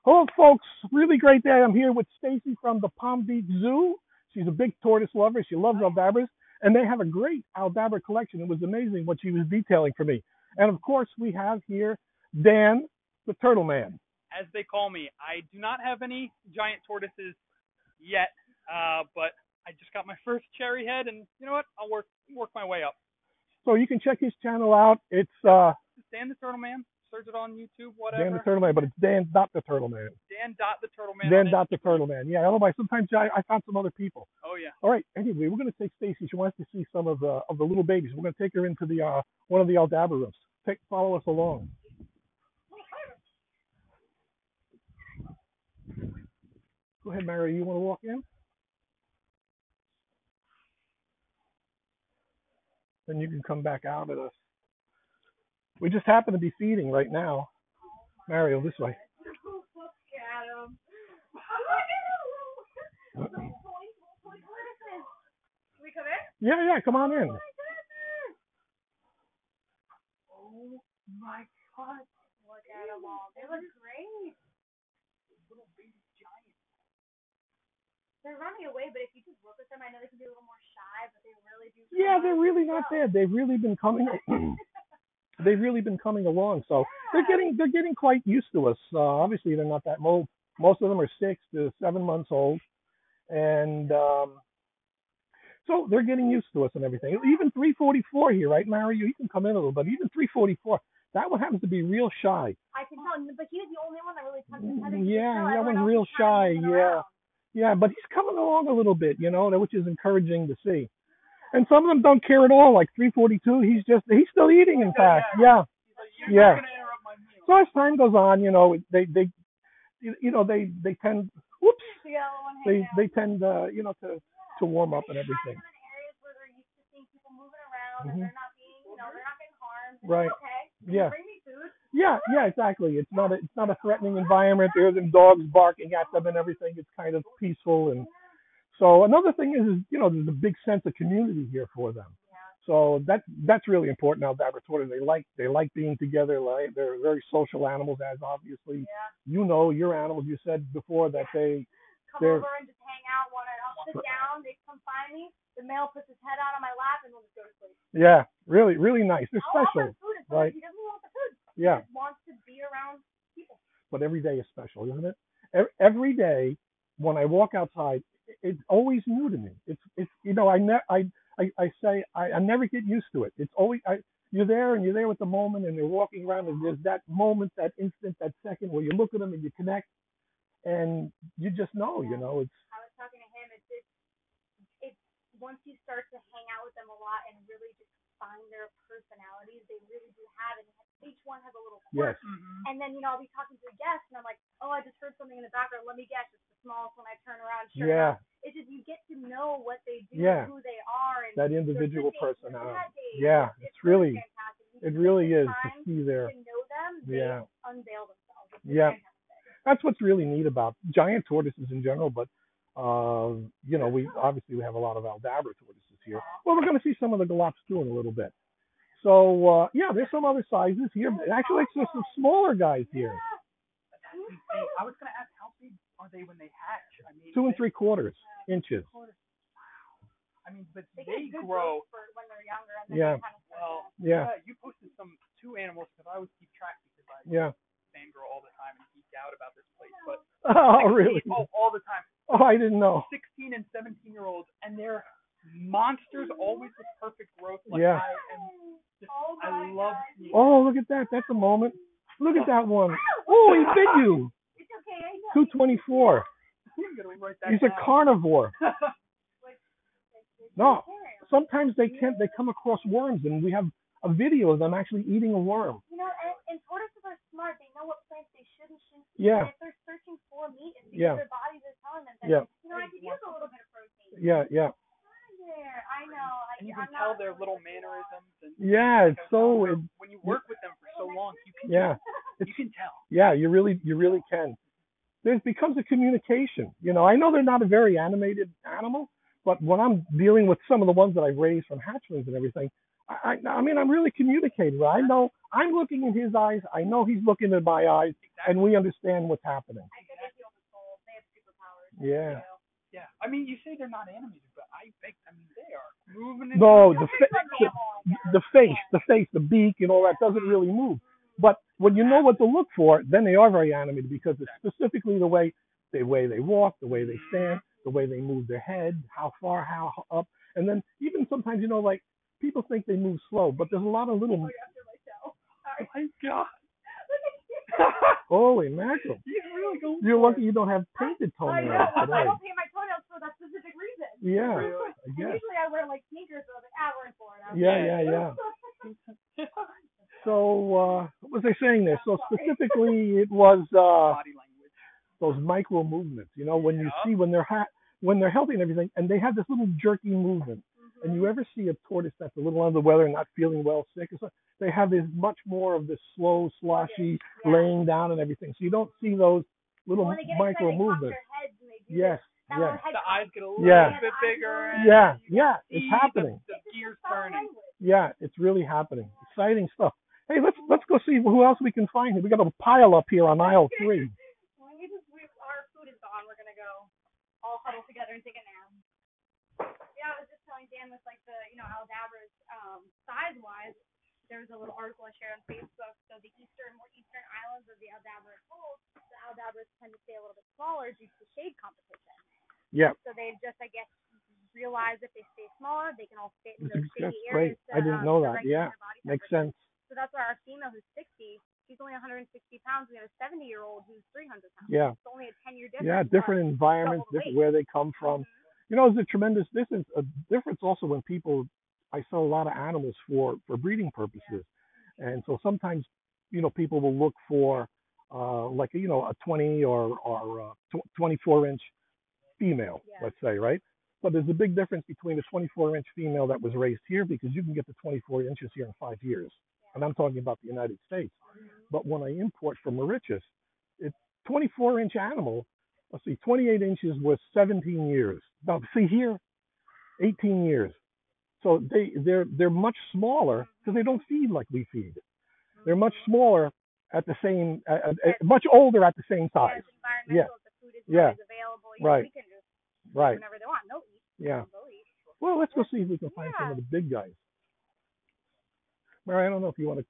Hello, folks. Really great day. I'm here with Stacy from the Palm Beach Zoo. She's a big tortoise lover. She loves Aldabras, and they have a great Aldabra collection. It was amazing what she was detailing for me. And of course, we have here Dan, the Turtle Man. As they call me. I do not have any giant tortoises yet, but I just got my first cherry head, and you know what? I'll work my way up. So you can check his channel out. It's Dan the Turtle Man. Search it on YouTube, whatever. Dan the Turtle Man, but it's Dan dot the Turtle Man. Dan dot the Turtle Man. Dan dot the Turtle Man. Yeah, I don't know. Sometimes I found some other people. Oh yeah. All right. Anyway, we're going to take Stacy. She wants to see some of the little babies. We're going to take her into the one of the Aldabra rooms. Follow us along. Go ahead, Mary. You want to walk in? Then you can come back out at us. We just happen to be feeding right now. Mario, this way. Look at him. Look at him. Can we come in? Yeah, come on in. Oh my God. Look at them all. They look great. Little baby giants. They're running away, but if you just look at them, I know they can be a little more shy, but they really do. Yeah, they're really not bad. They've really been coming. They've really been coming along, so they're getting quite used to us. Obviously, they're not that old. Most of them are 6 to 7 months old, and so they're getting used to us and everything. Even 344 here, right, Mario? You can come in a little, but even 344, that one happens to be real shy. I can tell, but he's the only one that really tucks his head in. Yeah, that one's real shy. Yeah, but he's coming along a little bit, which is encouraging to see. And some of them don't care at all. Like 342, he's still eating. In fact, yeah. So as time goes on, they tend, whoops, they tend, to warm up and everything. Areas where they're used to seeing people moving around and they're not getting harmed. Right. Okay. Yeah. Bring me food. Yeah, exactly. It's not a threatening environment. There's dogs barking at them and everything. It's kind of peaceful. And so another thing is there's a big sense of community here for them. Yeah. So that's really important. Now, Aldabra tortoises, they like being together. They're very social animals, as obviously your animals. You said before that they're over and just hang out. I'll sit down. They come find me. The male puts his head out on my lap and we'll just go to sleep. Yeah, really, really nice. They're special, food right? He doesn't want the food. Yeah. He just wants to be around people. But every day is special, isn't it? Every day when I walk outside, it's always new to me. It's I say I never get used to it. It's always you're there with the moment, and they're walking around, and there's that moment, that instant, that second where you look at them and you connect, and you just know, it's. I was talking to him. It's once you start to hang out with them a lot and really just find their personalities, they really do have it. Each one has a little quirk. Yes. Mm-hmm. And then I'll be talking to a guest, and I'm like, oh, I just heard something in the background. Let me guess, it's the smallest when I turn around. Sure enough, it's just you get to know what they do, who they are, and that individual personality. Yeah, it's really fantastic. It really is to see their. To know them, they unveil themselves. Yeah, that's what's really neat about giant tortoises in general, but we obviously have a lot of Aldabra tortoises here. Well, we're going to see some of the Galaps too in a little bit. So there's some other sizes here. Actually, there's some smaller guys here. I was going to ask, how big are they when they hatch? 2 3/4 inches. Wow. I mean, but they grow for when they're younger. And then you posted two animals because I always keep track because I fangirl all the time and geek out about this place. But really? All the time. Oh, I didn't know. 16 and 17-year-olds, and they're monsters, always with perfect growth. I love. Oh, look at that! That's a moment. Look at that one. Oh, he bit you. It's okay. 224. He's a carnivore. No, sometimes they come across worms, and we have a video of them actually eating a worm. And tortoises are smart. They know what plants they should and shouldn't eat. Yeah. And if they're searching for meat, it's because their bodies are telling them that, I could use a little bit of protein. Yeah. I know. And you can tell their little mannerisms. And it's so. When you work with them for so long, you can. You can tell. Yeah, you really can. There becomes a communication. I know they're not a very animated animal, but when I'm dealing with some of the ones that I've raised from hatchlings and everything, I mean, I'm really communicating. I know I'm looking in his eyes. I know he's looking in my eyes, and we understand what's happening. I said they feel the soul. They have superpowers. Yeah. Yeah. I mean, you say they're not animated, but I mean, they are moving. No, The the face, the beak, and all that doesn't really move. But when you know what to look for, then they are very animated because it's specifically the way they walk, the way they stand, the way they move their head, how far, how up, and then even sometimes like people think they move slow, but there's a lot of little. Oh my God. Holy mackerel! He's really going. You're lucky you don't have painted I toenails know. I today. don't paint my toenails for that specific reason. Yeah, Really? I guess. Usually I wear like sneakers, so I was like, we're in Florida. Yeah. So what was I saying there? So specifically, it was Body language. those micro movements. When you see when they're healthy and everything, and they have this little jerky movement. And you ever see a tortoise that's a little under the weather, not feeling well, sick, or something? They have this much more of this slow, sloshy laying down and everything. So you don't see those little micro movements. Yes. The eyes get a little bit bigger. Yeah. It's happening. The gears turning. Yeah, it's really happening. Exciting stuff. Hey, let's go see who else we can find here. We got a pile up here on aisle 3. Our food is gone. We're gonna go all huddle together and take a nap. Yeah, I was just telling Dan with like the Aldabras size wise. There was a little article I shared on Facebook. So the more eastern islands of the Aldabra Pools, the Aldabras tend to stay a little bit smaller due to shade competition. Yeah. So they've just, I guess, realized if they stay smaller, they can all fit in those That's shady great. areas. I didn't know that. Yeah, makes sense. So that's why our female who's 60, she's only 160 pounds. We have a 70-year-old who's 300 pounds. Yeah. It's only a 10-year difference. Yeah, different environments, different where they come from. There's a tremendous difference also when I sell a lot of animals for breeding purposes. And so sometimes, people will look for like, a 20 or 24-inch female, let's say, right? But there's a big difference between a 24-inch female that was raised here because you can get to 24 inches here in 5 years. And I'm talking about the United States. But when I import from Mauritius, it's 24-inch animal. Let's see, 28 inches was 17 years. Now, see here, 18 years. So they're much smaller because they don't feed like we feed. They're much smaller at the same, much older at the same size. Yeah. The food is always available. Right. We can just right. Whenever they want. They'll eat. Yeah. They'll eat. Well, let's go see if we can find some of the big guys. Mary, I don't know if you want to